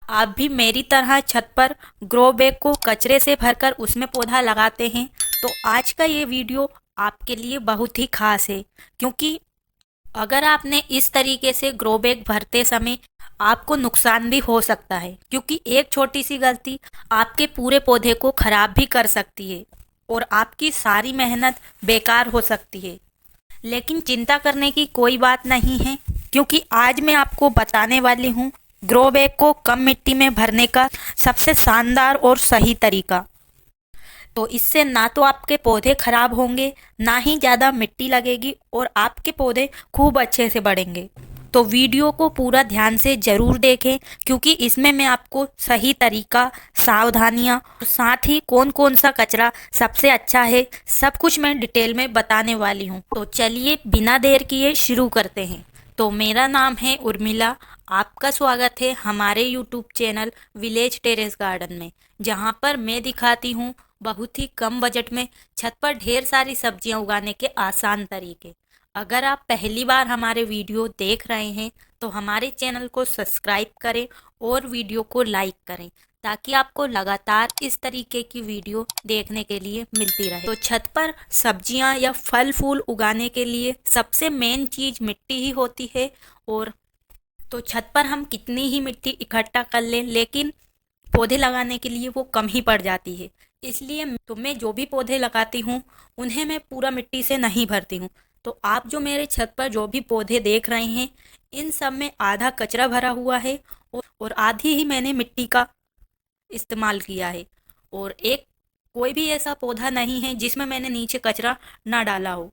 आप भी मेरी तरह छत पर ग्रो बैग को कचरे से भरकर उसमें पौधा लगाते हैं तो आज का ये वीडियो आपके लिए बहुत ही खास है, क्योंकि अगर आपने इस तरीके से ग्रो बैग भरते समय आपको नुकसान भी हो सकता है, क्योंकि एक छोटी सी गलती आपके पूरे पौधे को खराब भी कर सकती है और आपकी सारी मेहनत बेकार हो सकती है। लेकिन चिंता करने की कोई बात नहीं है, क्योंकि आज मैं आपको बताने वाली हूँ ग्रो बैग को कम मिट्टी में भरने का सबसे शानदार और सही तरीका। तो इससे ना तो आपके पौधे खराब होंगे, ना ही ज़्यादा मिट्टी लगेगी और आपके पौधे खूब अच्छे से बढ़ेंगे। तो वीडियो को पूरा ध्यान से ज़रूर देखें, क्योंकि इसमें मैं आपको सही तरीका, सावधानियाँ और साथ ही कौन कौन सा कचरा सबसे अच्छा है, सब कुछ मैं डिटेल में बताने वाली हूँ। तो चलिए बिना देर किए शुरू करते हैं। तो मेरा नाम है उर्मिला। आपका स्वागत है हमारे YouTube channel village terrace garden में, जहाँ पर मैं दिखाती हूँ बहुत ही कम बजट में छत पर ढेर सारी सब्जियां उगाने के आसान तरीके। अगर आप पहली बार हमारे वीडियो देख रहे हैं तो हमारे चैनल को सब्सक्राइब करें और वीडियो को लाइक करें, ताकि आपको लगातार इस तरीके की वीडियो देखने के लिए मिलती रहे। तो छत पर सब्जियां या फल फूल उगाने के लिए सबसे मेन चीज़ मिट्टी ही होती है। और तो छत पर हम कितनी ही मिट्टी इकट्ठा कर लें, लेकिन पौधे लगाने के लिए वो कम ही पड़ जाती है। इसलिए तो मैं जो भी पौधे लगाती हूँ उन्हें मैं पूरा मिट्टी से नहीं भरती हूँ। तो आप जो मेरे छत पर जो भी पौधे देख रहे हैं, इन सब में आधा कचरा भरा हुआ है और आधी ही मैंने मिट्टी का इस्तेमाल किया है। और एक कोई भी ऐसा पौधा नहीं है जिसमें मैंने नीचे कचरा ना डाला हो।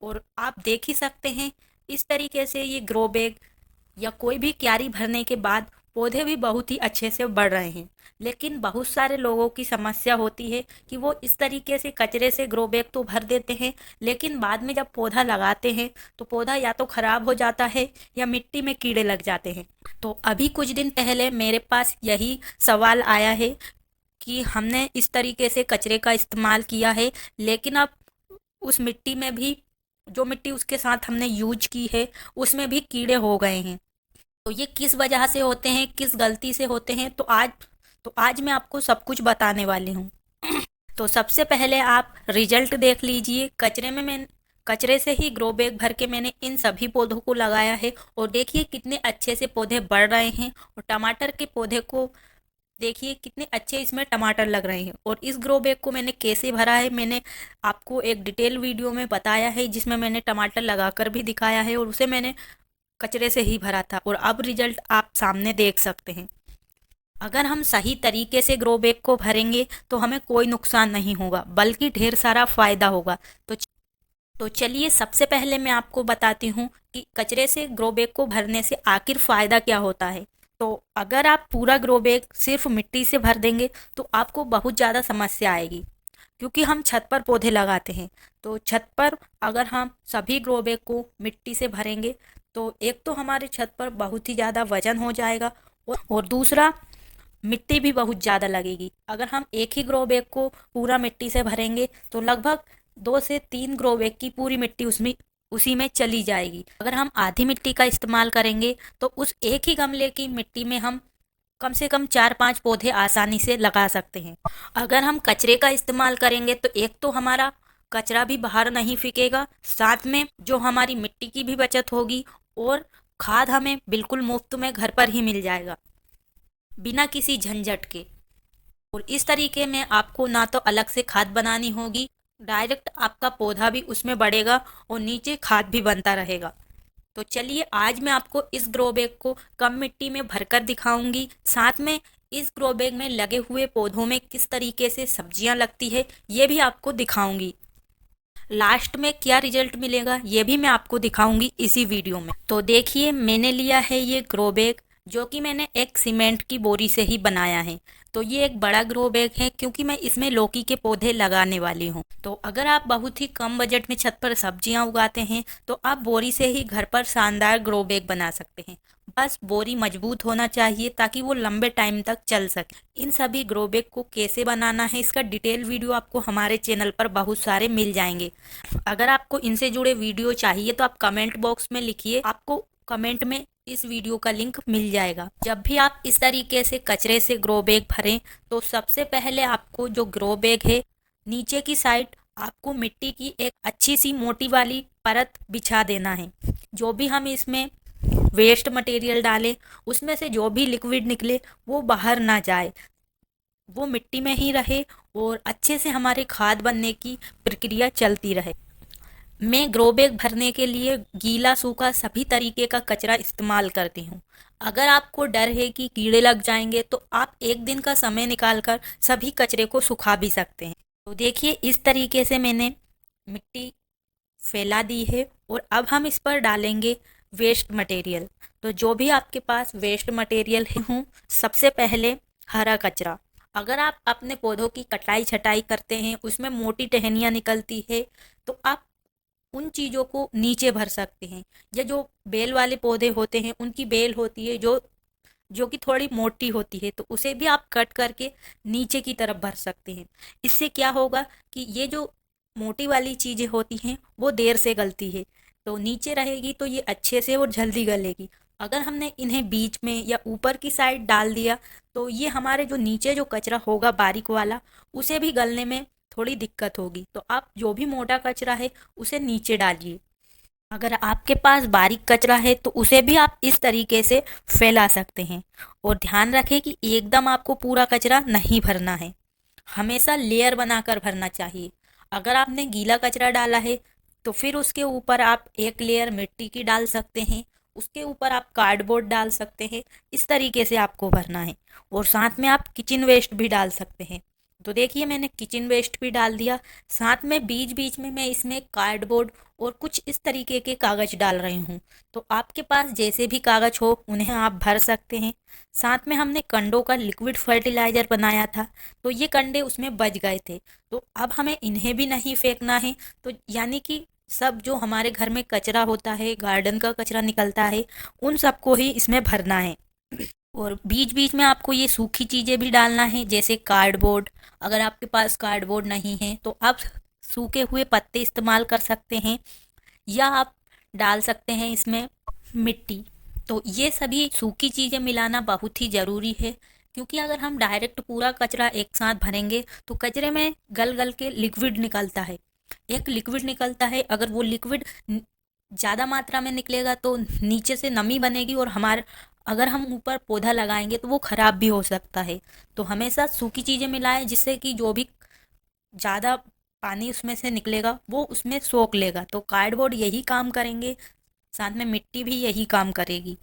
और आप देख ही सकते हैं इस तरीके से ये ग्रो बैग या कोई भी क्यारी भरने के बाद पौधे भी बहुत ही अच्छे से बढ़ रहे हैं। लेकिन बहुत सारे लोगों की समस्या होती है कि वो इस तरीके से कचरे से ग्रो बैग तो भर देते हैं, लेकिन बाद में जब पौधा लगाते हैं तो पौधा या तो खराब हो जाता है या मिट्टी में कीड़े लग जाते हैं। तो अभी कुछ दिन पहले मेरे पास यही सवाल आया है कि हमने इस तरीके से कचरे का इस्तेमाल किया है, लेकिन अब उस मिट्टी में भी, जो मिट्टी उसके साथ हमने यूज की है, उसमें भी कीड़े हो गए हैं। तो ये किस वजह से होते हैं, किस गलती से होते हैं, तो आज मैं आपको सब कुछ बताने वाली हूँ। तो सबसे पहले आप रिजल्ट देख लीजिए। कचरे से ही ग्रो बैग भर के मैंने इन सभी पौधों को लगाया है और देखिए कितने अच्छे से पौधे बढ़ रहे हैं। और टमाटर के पौधे को देखिए कितने अच्छे इसमें टमाटर लग रहे हैं। और इस ग्रो बैग को मैंने कैसे भरा है, मैंने आपको एक डिटेल वीडियो में बताया है, जिसमें मैंने टमाटर लगाकर भी दिखाया है और उसे मैंने कचरे से ही भरा था। और अब रिजल्ट आप सामने देख सकते हैं। अगर हम सही तरीके से ग्रो बैग को भरेंगे तो हमें कोई नुकसान नहीं होगा, बल्कि ढेर सारा फायदा होगा। तो चलिए सबसे पहले मैं आपको बताती हूँ कि कचरे से ग्रो बैग को भरने से आखिर फायदा क्या होता है। तो अगर आप पूरा ग्रो बैग सिर्फ मिट्टी से भर देंगे तो आपको बहुत ज़्यादा समस्या आएगी, क्योंकि हम छत पर पौधे लगाते हैं। तो छत पर अगर हम सभी ग्रो बैग को मिट्टी से भरेंगे तो एक तो हमारे छत पर बहुत ही ज़्यादा वजन हो जाएगा और दूसरा मिट्टी भी बहुत ज़्यादा लगेगी। अगर हम एक ही ग्रो बैग को पूरा मिट्टी से भरेंगे तो लगभग 2 से 3 ग्रो बैग की पूरी मिट्टी उसमें उसी में चली जाएगी। अगर हम आधी मिट्टी का इस्तेमाल करेंगे तो उस एक ही गमले की मिट्टी में हम कम से कम 4-5 पौधे आसानी से लगा सकते हैं। अगर हम कचरे का इस्तेमाल करेंगे तो एक तो हमारा कचरा भी बाहर नहीं फेंकेगा, साथ में जो हमारी मिट्टी की भी बचत होगी और खाद हमें बिल्कुल मुफ्त में घर पर ही मिल जाएगा, बिना किसी झंझट के। और इस तरीके में आपको ना तो अलग से खाद बनानी होगी, डायरेक्ट आपका पौधा भी उसमें बढ़ेगा और नीचे खाद भी बनता रहेगा। तो चलिए आज मैं आपको इस ग्रो बैग को कम मिट्टी में भरकर दिखाऊंगी, साथ में इस ग्रो बैग में लगे हुए पौधों में किस तरीके से सब्जियां लगती है ये भी आपको दिखाऊंगी। लास्ट में क्या रिजल्ट मिलेगा ये भी मैं आपको दिखाऊंगी इसी वीडियो में। तो देखिए मैंने लिया है ये ग्रो बैग, जो कि मैंने एक सीमेंट की बोरी से ही बनाया है। तो ये एक बड़ा ग्रो बैग है, क्योंकि मैं इसमें लौकी के पौधे लगाने वाली हूँ। तो अगर आप बहुत ही कम बजट में छत पर सब्जियां उगाते हैं तो आप बोरी से ही घर पर शानदार ग्रो बैग बना सकते हैं। बस बोरी मजबूत होना चाहिए ताकि वो लंबे टाइम तक चल सके। इन सभी ग्रो बैग को कैसे बनाना है इसका डिटेल वीडियो आपको हमारे चैनल पर बहुत सारे मिल जाएंगे। अगर आपको इनसे जुड़े वीडियो चाहिए तो आप कमेंट बॉक्स में लिखिए, आपको कमेंट में इस वीडियो का लिंक मिल जाएगा। जब भी आप इस तरीके से कचरे से ग्रो बैग भरें तो सबसे पहले आपको जो ग्रो बैग है नीचे की साइड आपको मिट्टी की एक अच्छी सी मोटी वाली परत बिछा देना है। जो भी हम इसमें वेस्ट मटेरियल डालें उसमें से जो भी लिक्विड निकले वो बाहर ना जाए, वो मिट्टी में ही रहे और अच्छे से हमारे खाद बनने की प्रक्रिया चलती रहे। मैं ग्रो बैग भरने के लिए गीला सूखा सभी तरीके का कचरा इस्तेमाल करती हूँ। अगर आपको डर है कि कीड़े लग जाएंगे तो आप एक दिन का समय निकालकर सभी कचरे को सुखा भी सकते हैं। तो देखिए इस तरीके से मैंने मिट्टी फैला दी है और अब हम इस पर डालेंगे वेस्ट मटेरियल। तो जो भी आपके पास वेस्ट मटेरियल है सबसे पहले हरा कचरा। अगर आप अपने पौधों की कटाई छटाई करते हैं उसमें मोटी टहनियाँ निकलती है तो आप उन चीज़ों को नीचे भर सकते हैं। या जो बेल वाले पौधे होते हैं उनकी बेल होती है जो जो कि थोड़ी मोटी होती है तो उसे भी आप कट करके नीचे की तरफ भर सकते हैं। इससे क्या होगा कि ये जो मोटी वाली चीज़ें होती हैं वो देर से गलती है, तो नीचे रहेगी तो ये अच्छे से और जल्दी गलेगी। अगर हमने इन्हें बीच में या ऊपर की साइड डाल दिया तो ये हमारे जो नीचे जो कचरा होगा बारीक वाला उसे भी गलने में थोड़ी दिक्कत होगी। तो आप जो भी मोटा कचरा है उसे नीचे डालिए। अगर आपके पास बारीक कचरा है तो उसे भी आप इस तरीके से फैला सकते हैं। और ध्यान रखें कि एकदम आपको पूरा कचरा नहीं भरना है, हमेशा लेयर बनाकर भरना चाहिए। अगर आपने गीला कचरा डाला है तो फिर उसके ऊपर आप एक लेयर मिट्टी की डाल सकते हैं, उसके ऊपर आप कार्डबोर्ड डाल सकते हैं। इस तरीके से आपको भरना है। और साथ में आप किचन वेस्ट भी डाल सकते हैं। तो देखिए मैंने किचन वेस्ट भी डाल दिया, साथ में बीच बीच में मैं इसमें कार्डबोर्ड और कुछ इस तरीके के कागज डाल रही हूँ। तो आपके पास जैसे भी कागज हो उन्हें आप भर सकते हैं। साथ में हमने कंडों का लिक्विड फर्टिलाइजर बनाया था तो ये कंडे उसमें बच गए थे, तो अब हमें इन्हें भी नहीं फेंकना है। तो यानी कि सब जो हमारे घर में कचरा होता है, गार्डन का कचरा निकलता है, उन सबको ही इसमें भरना है। और बीच बीच में आपको ये सूखी चीज़ें भी डालना है जैसे कार्डबोर्ड। अगर आपके पास कार्डबोर्ड नहीं है तो आप सूखे हुए पत्ते इस्तेमाल कर सकते हैं या आप डाल सकते हैं इसमें मिट्टी। तो ये सभी सूखी चीज़ें मिलाना बहुत ही ज़रूरी है, क्योंकि अगर हम डायरेक्ट पूरा कचरा एक साथ भरेंगे तो कचरे में गल गल के लिक्विड निकलता है। एक लिक्विड निकलता है, अगर वो लिक्विड ज़्यादा मात्रा में निकलेगा तो नीचे से नमी बनेगी और हमारे अगर हम ऊपर पौधा लगाएंगे तो वो ख़राब भी हो सकता है। तो हमेशा सूखी चीज़ें मिलाएं जिससे कि जो भी ज़्यादा पानी उसमें से निकलेगा वो उसमें सोख लेगा। तो कार्डबोर्ड यही काम करेंगे, साथ में मिट्टी भी यही काम करेगी।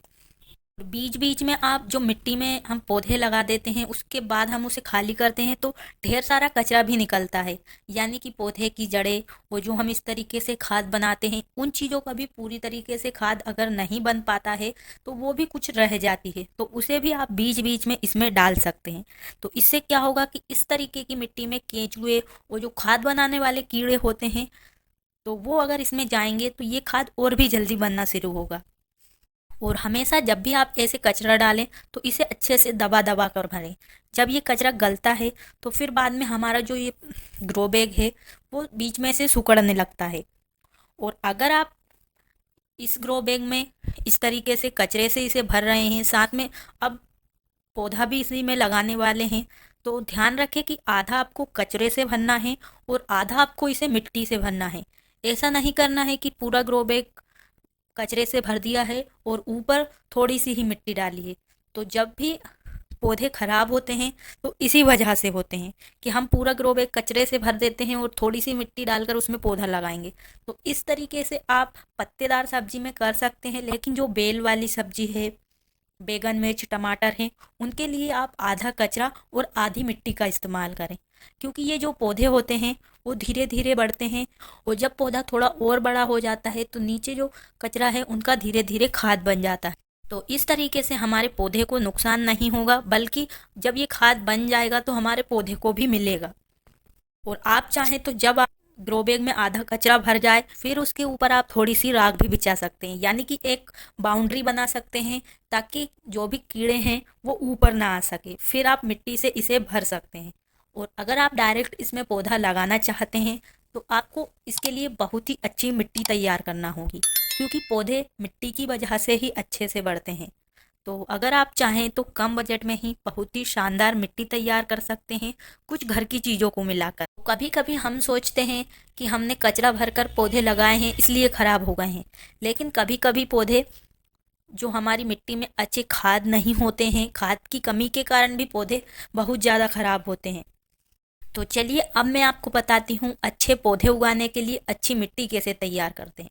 बीच बीच में आप जो मिट्टी में हम पौधे लगा देते हैं उसके बाद हम उसे खाली करते हैं तो ढेर सारा कचरा भी निकलता है। यानी कि पौधे की जड़ें वो जो हम इस तरीके से खाद बनाते हैं उन चीज़ों का भी पूरी तरीके से खाद अगर नहीं बन पाता है तो वो भी कुछ रह जाती है, तो उसे भी आप बीच बीच में इसमें डाल सकते हैं। तो इससे क्या होगा कि इस तरीके की मिट्टी में केंचुए वो जो खाद बनाने वाले कीड़े होते हैं तो वो अगर इसमें जाएंगे तो ये खाद और भी जल्दी बनना शुरू होगा। और हमेशा जब भी आप ऐसे कचरा डालें तो इसे अच्छे से दबा दबा कर भरें। जब ये कचरा गलता है तो फिर बाद में हमारा जो ये ग्रो बैग है वो बीच में से सिकुड़ने लगता है। और अगर आप इस ग्रो बैग में इस तरीके से कचरे से इसे भर रहे हैं, साथ में अब पौधा भी इसी में लगाने वाले हैं, तो ध्यान रखें कि आधा आपको कचरे से भरना है और आधा आपको इसे मिट्टी से भरना है। ऐसा नहीं करना है कि पूरा ग्रो बैग कचरे से भर दिया है और ऊपर थोड़ी सी ही मिट्टी डाली है। तो जब भी पौधे खराब होते हैं तो इसी वजह से होते हैं कि हम पूरा ग्रो बैग कचरे से भर देते हैं और थोड़ी सी मिट्टी डालकर उसमें पौधा लगाएंगे। तो इस तरीके से आप पत्तेदार सब्जी में कर सकते हैं, लेकिन जो बेल वाली सब्जी है, बैगन मिर्च टमाटर हैं, उनके लिए आप आधा कचरा और आधी मिट्टी का इस्तेमाल करें। क्योंकि ये जो पौधे होते हैं वो धीरे धीरे बढ़ते हैं और जब पौधा थोड़ा और बड़ा हो जाता है तो नीचे जो कचरा है उनका धीरे धीरे खाद बन जाता है। तो इस तरीके से हमारे पौधे को नुकसान नहीं होगा, बल्कि जब ये खाद बन जाएगा तो हमारे पौधे को भी मिलेगा। और आप चाहें तो जब आप ग्रो बैग में आधा कचरा भर जाए फिर उसके ऊपर आप थोड़ी सी राख भी बिछा सकते हैं, यानी कि एक बाउंड्री बना सकते हैं ताकि जो भी कीड़े हैं वो ऊपर ना आ सके। फिर आप मिट्टी से इसे भर सकते हैं। और अगर आप डायरेक्ट इसमें पौधा लगाना चाहते हैं तो आपको इसके लिए बहुत ही अच्छी मिट्टी तैयार करना होगी। क्योंकि पौधे मिट्टी की वजह से ही अच्छे से बढ़ते हैं। तो अगर आप चाहें तो कम बजट में ही बहुत ही शानदार मिट्टी तैयार कर सकते हैं कुछ घर की चीज़ों को मिलाकर। कभी कभी हम सोचते हैं कि हमने कचरा भरकर पौधे लगाए हैं इसलिए खराब हो गए हैं, लेकिन कभी कभी पौधे जो हमारी मिट्टी में अच्छे खाद नहीं होते हैं, खाद की कमी के कारण भी पौधे बहुत ज़्यादा खराब होते हैं। तो चलिए अब मैं आपको बताती हूँ अच्छे पौधे उगाने के लिए अच्छी मिट्टी कैसे तैयार करते हैं।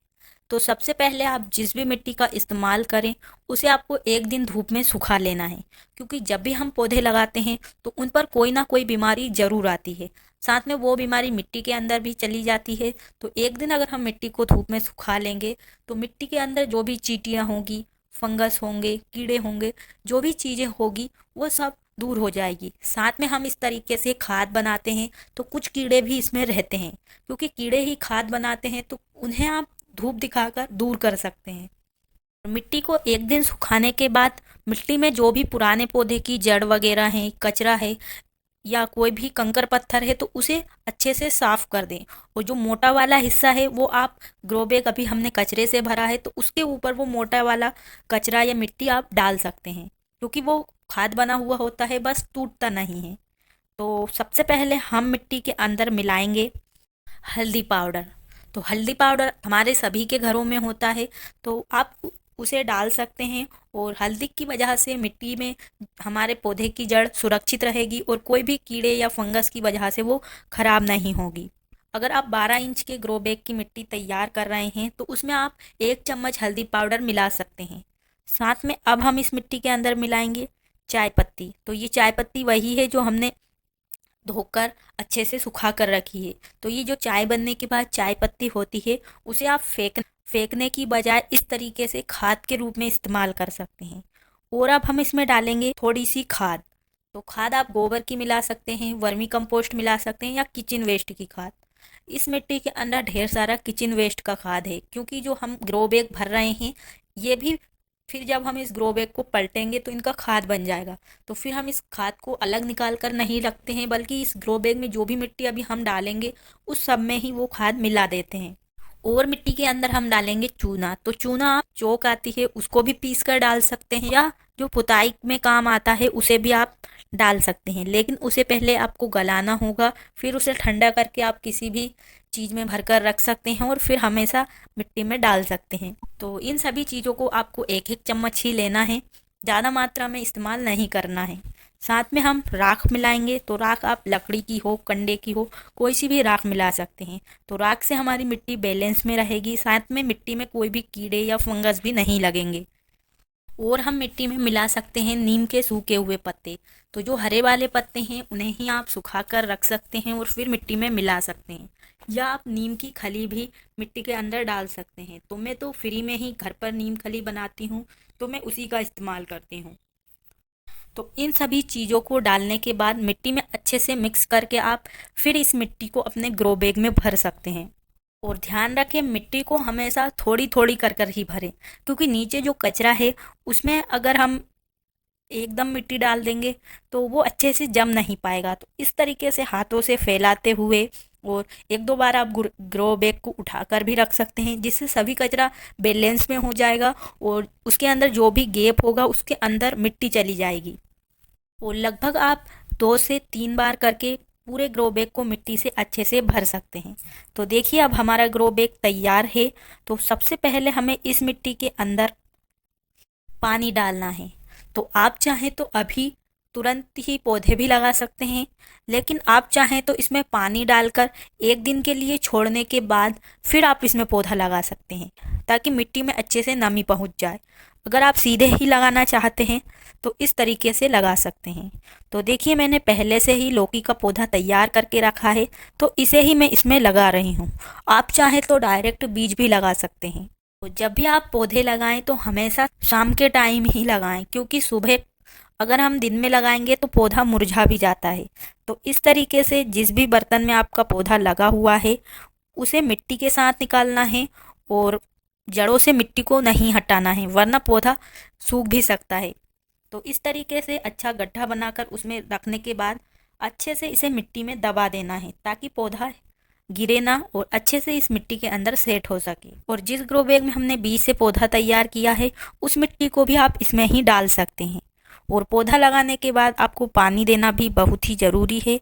तो सबसे पहले आप जिस भी मिट्टी का इस्तेमाल करें उसे आपको एक दिन धूप में सुखा लेना है, क्योंकि जब भी हम पौधे लगाते हैं तो उन पर कोई ना कोई बीमारी ज़रूर आती है, साथ में वो बीमारी मिट्टी के अंदर भी चली जाती है। तो एक दिन अगर हम मिट्टी को धूप में सुखा लेंगे तो मिट्टी के अंदर जो भी चींटियाँ होंगी, फंगस होंगे, कीड़े होंगे, जो भी चीज़ें होगी वो सब दूर हो जाएगी। साथ में हम इस तरीके से खाद बनाते हैं तो कुछ कीड़े भी इसमें रहते हैं, क्योंकि कीड़े ही खाद बनाते हैं तो उन्हें आप धूप दिखाकर दूर कर सकते हैं। मिट्टी को एक दिन सुखाने के बाद मिट्टी में जो भी पुराने पौधे की जड़ वगैरह है, कचरा है या कोई भी कंकर पत्थर है तो उसे अच्छे से साफ कर दें। और जो मोटा वाला हिस्सा है वो आप ग्रो बैग अभी हमने कचरे से भरा है तो उसके ऊपर वो मोटा वाला कचरा या मिट्टी आप डाल सकते हैं, क्योंकि वो खाद बना हुआ होता है, बस टूटता नहीं है। तो सबसे पहले हम मिट्टी के अंदर मिलाएंगे हल्दी पाउडर। तो हल्दी पाउडर हमारे सभी के घरों में होता है तो आप उसे डाल सकते हैं, और हल्दी की वजह से मिट्टी में हमारे पौधे की जड़ सुरक्षित रहेगी और कोई भी कीड़े या फंगस की वजह से वो खराब नहीं होगी। अगर आप 12 इंच के ग्रो बैग की मिट्टी तैयार कर रहे हैं तो उसमें आप 1 चम्मच हल्दी पाउडर मिला सकते हैं। साथ में अब हम इस मिट्टी के अंदर मिलाएंगे चाय पत्ती। तो ये चाय पत्ती वही है जो हमने धोकर अच्छे से सुखा कर रखी है। तो ये जो चाय बनने के बाद चाय पत्ती होती है उसे आप फेंकने की बजाय इस तरीके से खाद के रूप में इस्तेमाल कर सकते हैं। और अब हम इसमें डालेंगे थोड़ी सी खाद। तो खाद आप गोबर की मिला सकते हैं, वर्मी कंपोस्ट मिला सकते हैं या किचन वेस्ट की खाद। इस मिट्टी के अंदर ढेर सारा किचन वेस्ट का खाद है, क्योंकि जो हम ग्रो बैग भर रहे हैं ये भी फिर जब हम इस ग्रो बैग को पलटेंगे तो इनका खाद बन जाएगा। तो फिर हम इस खाद को अलग निकाल कर नहीं रखते हैं, बल्कि इस ग्रो बैग में जो भी मिट्टी अभी हम डालेंगे उस सब में ही वो खाद मिला देते हैं। और मिट्टी के अंदर हम डालेंगे चूना। तो चूना आप चौक आती है उसको भी पीस कर डाल सकते हैं, या जो पुताई में काम आता है उसे भी आप डाल सकते हैं, लेकिन उसे पहले आपको गलाना होगा, फिर उसे ठंडा करके आप किसी भी चीज़ में भरकर रख सकते हैं और फिर हमेशा मिट्टी में डाल सकते हैं। तो इन सभी चीज़ों को आपको 1-1 चम्मच ही लेना है, ज़्यादा मात्रा में इस्तेमाल नहीं करना है। साथ में हम राख मिलाएंगे। तो राख आप लकड़ी की हो, कंडे की हो, कोई सी भी राख मिला सकते हैं। तो राख से हमारी मिट्टी बैलेंस में रहेगी, साथ में मिट्टी में कोई भी कीड़े या फंगस भी नहीं लगेंगे। और हम मिट्टी में मिला सकते हैं नीम के सूखे हुए पत्ते। तो जो हरे वाले पत्ते हैं उन्हें ही आप सुखा कर रख सकते हैं और फिर मिट्टी में मिला सकते हैं, या आप नीम की खली भी मिट्टी के अंदर डाल सकते हैं। तो मैं तो फ्री में ही घर पर नीम खली बनाती हूँ तो मैं उसी का इस्तेमाल करती हूँ। तो इन सभी चीज़ों को डालने के बाद मिट्टी में अच्छे से मिक्स करके आप फिर इस मिट्टी को अपने ग्रो बैग में भर सकते हैं। और ध्यान रखें मिट्टी को हमेशा थोड़ी थोड़ी कर कर ही भरें, क्योंकि नीचे जो कचरा है उसमें अगर हम एकदम मिट्टी डाल देंगे तो वो अच्छे से जम नहीं पाएगा। तो इस तरीके से हाथों से फैलाते हुए और 1-2 बार आप ग्रो बैग को उठाकर भी रख सकते हैं, जिससे सभी कचरा बैलेंस में हो जाएगा और उसके अंदर जो भी गैप होगा उसके अंदर मिट्टी चली जाएगी। और लगभग आप 2 से 3 बार करके पूरे ग्रो बैग को मिट्टी से अच्छे से भर सकते हैं। तो देखिए अब हमारा ग्रो बैग तैयार है। तो सबसे पहले हमें इस मिट्टी के अंदर पानी डालना है। तो आप चाहें तो अभी तुरंत ही पौधे भी लगा सकते हैं, लेकिन आप चाहें तो इसमें पानी डालकर 1 दिन के लिए छोड़ने के बाद फिर आप इसमें पौधा लगा सकते हैं, ताकि मिट्टी में अच्छे से नमी पहुंच जाए। अगर आप सीधे ही लगाना चाहते हैं तो इस तरीके से लगा सकते हैं। तो देखिए मैंने पहले से ही लौकी का पौधा तैयार करके रखा है, तो इसे ही मैं इसमें लगा रही हूँ। आप चाहें तो डायरेक्ट बीज भी लगा सकते हैं। तो जब भी आप पौधे लगाएं तो हमेशा शाम के टाइम ही लगाएं, क्योंकि सुबह अगर हम दिन में लगाएंगे तो पौधा मुरझा भी जाता है। तो इस तरीके से जिस भी बर्तन में आपका पौधा लगा हुआ है उसे मिट्टी के साथ निकालना है और जड़ों से मिट्टी को नहीं हटाना है, वरना पौधा सूख भी सकता है। तो इस तरीके से अच्छा गड्ढा बनाकर उसमें रखने के बाद अच्छे से इसे मिट्टी में दबा देना है, ताकि पौधा गिरे ना और अच्छे से इस मिट्टी के अंदर सेट हो सके। और जिस ग्रो बैग में हमने बीज से पौधा तैयार किया है उस मिट्टी को भी आप इसमें ही डाल सकते हैं। और पौधा लगाने के बाद आपको पानी देना भी बहुत ही ज़रूरी है।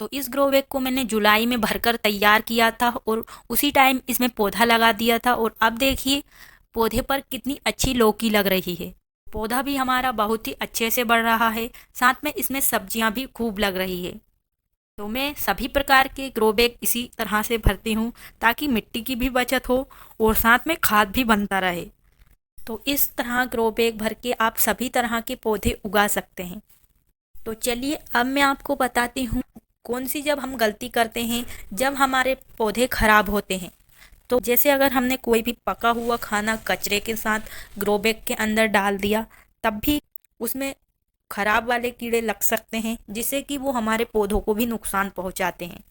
तो इस ग्रो बैग को मैंने जुलाई में भरकर तैयार किया था और उसी टाइम इसमें पौधा लगा दिया था। और अब देखिए पौधे पर कितनी अच्छी लौकी लग रही है। पौधा भी हमारा बहुत ही अच्छे से बढ़ रहा है, साथ में इसमें सब्जियां भी खूब लग रही है। तो मैं सभी प्रकार के ग्रो बैग इसी तरह से भरती हूँ ताकि मिट्टी की भी बचत हो और साथ में खाद भी बनता रहे। तो इस तरह ग्रो बैग भर के आप सभी तरह के पौधे उगा सकते हैं। तो चलिए अब मैं आपको बताती हूँ कौन सी जब हम गलती करते हैं जब हमारे पौधे खराब होते हैं। तो जैसे अगर हमने कोई भी पका हुआ खाना कचरे के साथ ग्रो बैग के अंदर डाल दिया तब भी उसमें खराब वाले कीड़े लग सकते हैं, जिससे कि वो हमारे पौधों को भी नुकसान पहुंचाते हैं।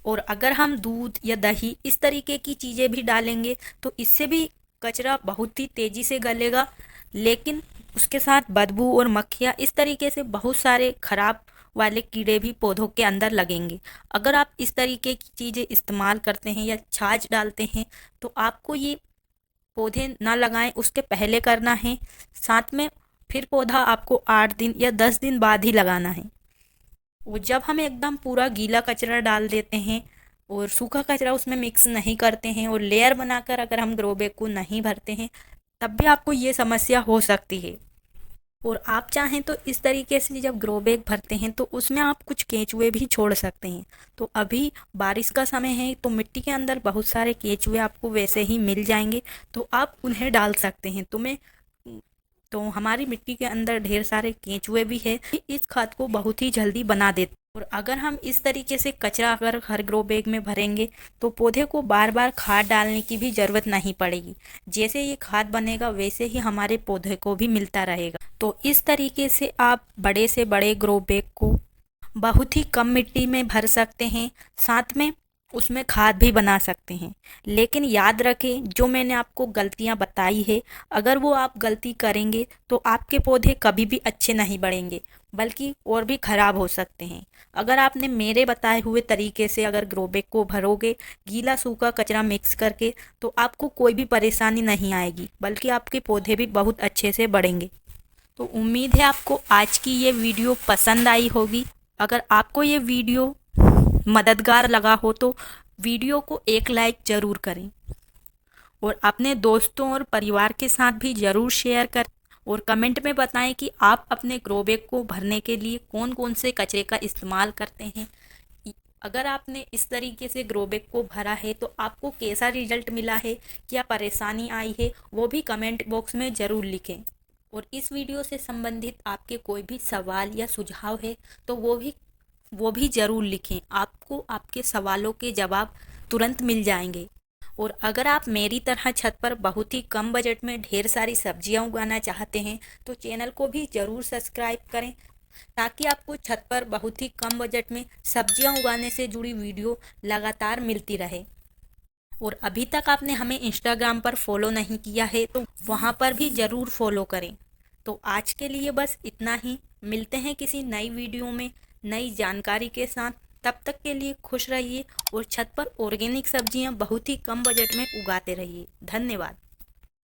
और अगर हम दूध या दही इस तरीके की चीज़ें भी डालेंगे तो इससे भी कचरा बहुत ही तेज़ी से गलेगा, लेकिन उसके साथ बदबू और मक्खियाँ इस तरीके से बहुत सारे खराब वाले कीड़े भी पौधों के अंदर लगेंगे। अगर आप इस तरीके की चीज़ें इस्तेमाल करते हैं या छाछ डालते हैं तो आपको ये पौधे ना लगाएं उसके पहले करना है। साथ में फिर पौधा आपको 8 दिन या 10 दिन बाद ही लगाना है। और जब हम एकदम पूरा गीला कचरा डाल देते हैं और सूखा कचरा उसमें मिक्स नहीं करते हैं और लेयर बनाकर अगर हम ग्रो बैग को नहीं भरते हैं तब भी आपको ये समस्या हो सकती है। और आप चाहें तो इस तरीके से जब ग्रो बैग भरते हैं तो उसमें आप कुछ केंचुए भी छोड़ सकते हैं। तो अभी बारिश का समय है तो मिट्टी के अंदर बहुत सारे केंचुए आपको वैसे ही मिल जाएंगे, तो आप उन्हें डाल सकते हैं। तो हमारी मिट्टी के अंदर ढेर सारे केंचुए भी है, इस खाद को बहुत ही जल्दी बना देते। और अगर हम इस तरीके से कचरा अगर हर ग्रो बैग में भरेंगे तो पौधे को बार बार खाद डालने की भी ज़रूरत नहीं पड़ेगी। जैसे ये खाद बनेगा वैसे ही हमारे पौधे को भी मिलता रहेगा। तो इस तरीके से आप बड़े से बड़े ग्रो बैग को बहुत ही कम मिट्टी में भर सकते हैं, साथ में उसमें खाद भी बना सकते हैं। लेकिन याद रखें जो मैंने आपको गलतियां बताई है, अगर वो आप गलती करेंगे तो आपके पौधे कभी भी अच्छे नहीं बढ़ेंगे बल्कि और भी ख़राब हो सकते हैं। अगर आपने मेरे बताए हुए तरीके से अगर ग्रो बैग को भरोगे गीला सूखा कचरा मिक्स करके तो आपको कोई भी परेशानी नहीं आएगी, बल्कि आपके पौधे भी बहुत अच्छे से बढ़ेंगे। तो उम्मीद है आपको आज की ये वीडियो पसंद आई होगी। अगर आपको ये वीडियो मददगार लगा हो तो वीडियो को एक लाइक ज़रूर करें और अपने दोस्तों और परिवार के साथ भी ज़रूर शेयर करें। और कमेंट में बताएं कि आप अपने ग्रो बैग को भरने के लिए कौन कौन से कचरे का इस्तेमाल करते हैं। अगर आपने इस तरीके से ग्रो बैग को भरा है तो आपको कैसा रिजल्ट मिला है, क्या परेशानी आई है, वो भी कमेंट बॉक्स में ज़रूर लिखें। और इस वीडियो से संबंधित आपके कोई भी सवाल या सुझाव है तो वो भी ज़रूर लिखें। आपको आपके सवालों के जवाब तुरंत मिल जाएंगे। और अगर आप मेरी तरह छत पर बहुत ही कम बजट में ढेर सारी सब्जियां उगाना चाहते हैं तो चैनल को भी ज़रूर सब्सक्राइब करें, ताकि आपको छत पर बहुत ही कम बजट में सब्जियां उगाने से जुड़ी वीडियो लगातार मिलती रहे। और अभी तक आपने हमें इंस्टाग्राम पर फॉलो नहीं किया है तो वहाँ पर भी ज़रूर फॉलो करें। तो आज के लिए बस इतना ही। मिलते हैं किसी नई वीडियो में नई जानकारी के साथ। तब तक के लिए खुश रहिए और छत पर ऑर्गेनिक सब्जियां बहुत ही कम बजट में उगाते रहिए। धन्यवाद।